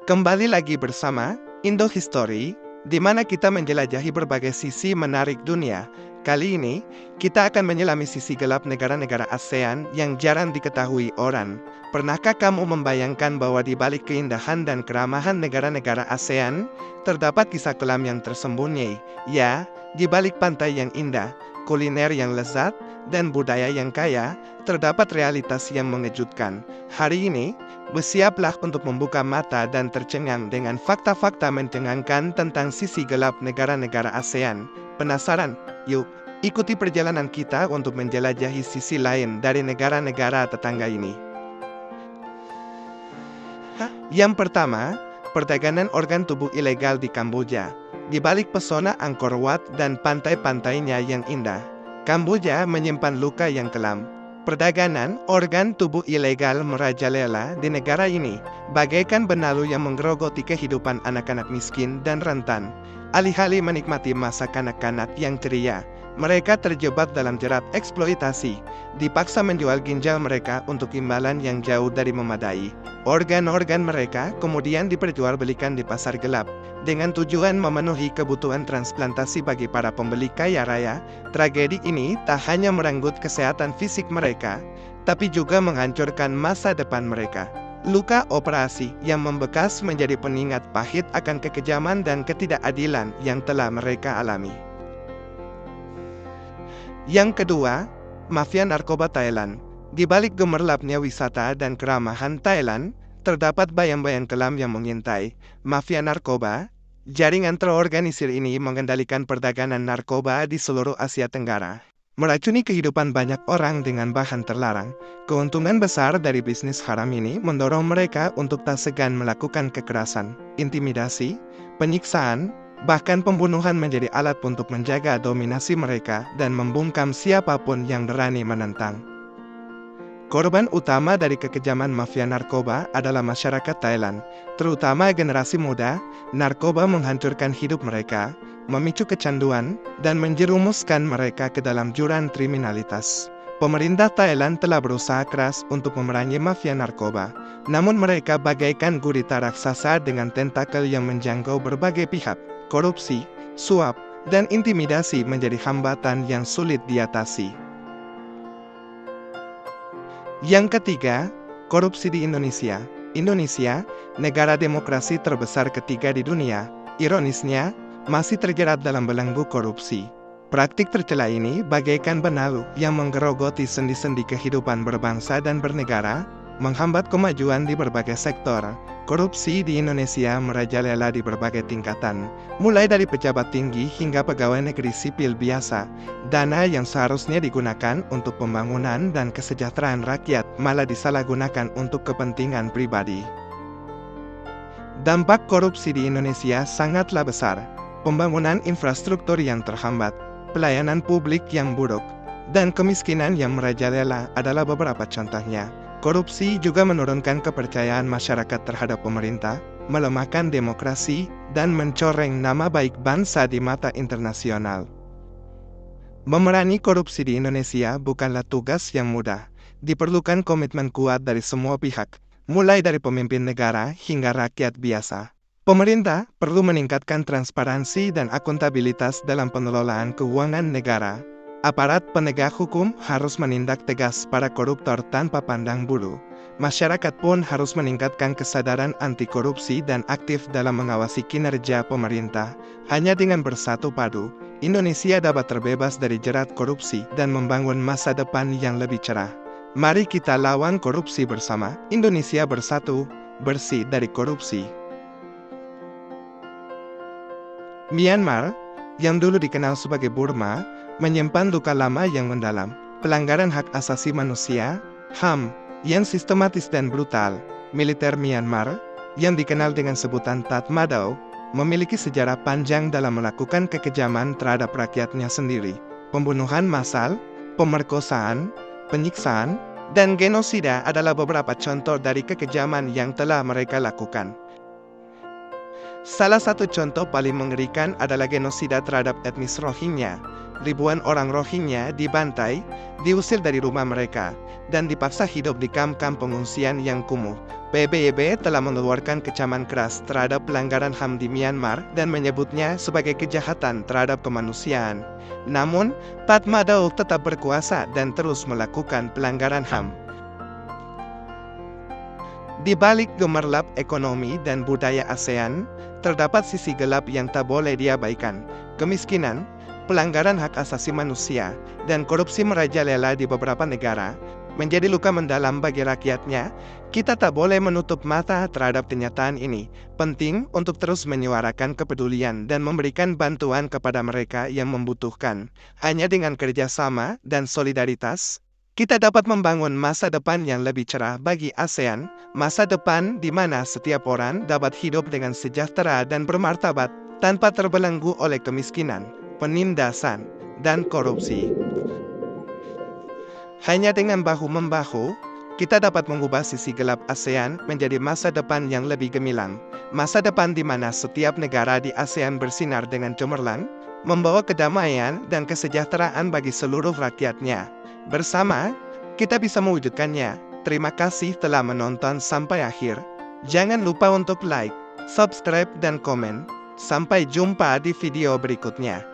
Kembali lagi bersama Indo History, di mana kita menjelajahi berbagai sisi menarik dunia. Kali ini, kita akan menyelami sisi gelap negara-negara ASEAN yang jarang diketahui orang. Pernahkah kamu membayangkan bahwa di balik keindahan dan keramahan negara-negara ASEAN, terdapat kisah kelam yang tersembunyi? Ya, di balik pantai yang indah, kuliner yang lezat, dan budaya yang kaya, terdapat realitas yang mengejutkan. Hari ini, bersiaplah untuk membuka mata dan tercengang dengan fakta-fakta mencengangkan tentang sisi gelap negara-negara ASEAN. Penasaran? Yuk, ikuti perjalanan kita untuk menjelajahi sisi lain dari negara-negara tetangga ini. Yang pertama, perdagangan organ tubuh ilegal di Kamboja. Di balik pesona Angkor Wat dan pantai-pantainya yang indah, Kamboja menyimpan luka yang kelam. Perdagangan organ tubuh ilegal merajalela di negara ini, bagaikan benalu yang menggerogoti kehidupan anak-anak miskin dan rentan. Alih-alih menikmati masa kanak-kanak yang ceria, mereka terjebak dalam jerat eksploitasi, dipaksa menjual ginjal mereka untuk imbalan yang jauh dari memadai. Organ-organ mereka kemudian diperjualbelikan di pasar gelap, dengan tujuan memenuhi kebutuhan transplantasi bagi para pembeli kaya raya. Tragedi ini tak hanya merenggut kesehatan fisik mereka, tapi juga menghancurkan masa depan mereka. Luka operasi yang membekas menjadi pengingat pahit akan kekejaman dan ketidakadilan yang telah mereka alami. Yang kedua, mafia narkoba Thailand. Di balik gemerlapnya wisata dan keramahan Thailand, terdapat bayang-bayang kelam yang mengintai. Mafia narkoba, jaringan terorganisir ini mengendalikan perdagangan narkoba di seluruh Asia Tenggara, meracuni kehidupan banyak orang dengan bahan terlarang. Keuntungan besar dari bisnis haram ini mendorong mereka untuk tak segan melakukan kekerasan, intimidasi, penyiksaan, bahkan pembunuhan menjadi alat untuk menjaga dominasi mereka dan membungkam siapapun yang berani menentang. Korban utama dari kekejaman mafia narkoba adalah masyarakat Thailand, terutama generasi muda. Narkoba menghancurkan hidup mereka, memicu kecanduan, dan menjerumuskan mereka ke dalam jurang kriminalitas. Pemerintah Thailand telah berusaha keras untuk memerangi mafia narkoba, namun mereka bagaikan gurita raksasa dengan tentakel yang menjangkau berbagai pihak. Korupsi, suap, dan intimidasi menjadi hambatan yang sulit diatasi. Yang ketiga, korupsi di Indonesia. Indonesia, negara demokrasi terbesar ketiga di dunia, ironisnya, masih terjerat dalam belenggu korupsi. Praktik tercela ini bagaikan benalu yang menggerogoti sendi-sendi kehidupan berbangsa dan bernegara, menghambat kemajuan di berbagai sektor. Korupsi di Indonesia merajalela di berbagai tingkatan, mulai dari pejabat tinggi hingga pegawai negeri sipil biasa. Dana yang seharusnya digunakan untuk pembangunan dan kesejahteraan rakyat malah disalahgunakan untuk kepentingan pribadi. Dampak korupsi di Indonesia sangatlah besar. Pembangunan infrastruktur yang terhambat, pelayanan publik yang buruk, dan kemiskinan yang merajalela adalah beberapa contohnya. Korupsi juga menurunkan kepercayaan masyarakat terhadap pemerintah, melemahkan demokrasi, dan mencoreng nama baik bangsa di mata internasional. Memerangi korupsi di Indonesia bukanlah tugas yang mudah. Diperlukan komitmen kuat dari semua pihak, mulai dari pemimpin negara hingga rakyat biasa. Pemerintah perlu meningkatkan transparansi dan akuntabilitas dalam pengelolaan keuangan negara. Aparat penegak hukum harus menindak tegas para koruptor tanpa pandang bulu. Masyarakat pun harus meningkatkan kesadaran anti korupsi dan aktif dalam mengawasi kinerja pemerintah. Hanya dengan bersatu padu, Indonesia dapat terbebas dari jerat korupsi dan membangun masa depan yang lebih cerah. Mari kita lawan korupsi bersama. Indonesia bersatu, bersih dari korupsi. Myanmar, yang dulu dikenal sebagai Burma, menyimpan luka lama yang mendalam. Pelanggaran hak asasi manusia, HAM, yang sistematis dan brutal. Militer Myanmar, yang dikenal dengan sebutan Tatmadaw, memiliki sejarah panjang dalam melakukan kekejaman terhadap rakyatnya sendiri. Pembunuhan massal, pemerkosaan, penyiksaan, dan genosida adalah beberapa contoh dari kekejaman yang telah mereka lakukan. Salah satu contoh paling mengerikan adalah genosida terhadap etnis Rohingya. Ribuan orang Rohingya dibantai, diusir dari rumah mereka, dan dipaksa hidup di kamp-kamp pengungsian yang kumuh. PBB telah mengeluarkan kecaman keras terhadap pelanggaran HAM di Myanmar dan menyebutnya sebagai kejahatan terhadap kemanusiaan. Namun, Tatmadaw tetap berkuasa dan terus melakukan pelanggaran HAM. Di balik gemerlap ekonomi dan budaya ASEAN, terdapat sisi gelap yang tak boleh diabaikan. Kemiskinan, pelanggaran hak asasi manusia, dan korupsi merajalela di beberapa negara, menjadi luka mendalam bagi rakyatnya. Kita tak boleh menutup mata terhadap kenyataan ini. Penting untuk terus menyuarakan kepedulian dan memberikan bantuan kepada mereka yang membutuhkan. Hanya dengan kerjasama dan solidaritas, kita dapat membangun masa depan yang lebih cerah bagi ASEAN, masa depan di mana setiap orang dapat hidup dengan sejahtera dan bermartabat, tanpa terbelenggu oleh kemiskinan, penindasan, dan korupsi. Hanya dengan bahu-membahu, kita dapat mengubah sisi gelap ASEAN menjadi masa depan yang lebih gemilang. Masa depan di mana setiap negara di ASEAN bersinar dengan cemerlang, membawa kedamaian dan kesejahteraan bagi seluruh rakyatnya. Bersama, kita bisa mewujudkannya. Terima kasih telah menonton sampai akhir. Jangan lupa untuk like, subscribe, dan komen. Sampai jumpa di video berikutnya.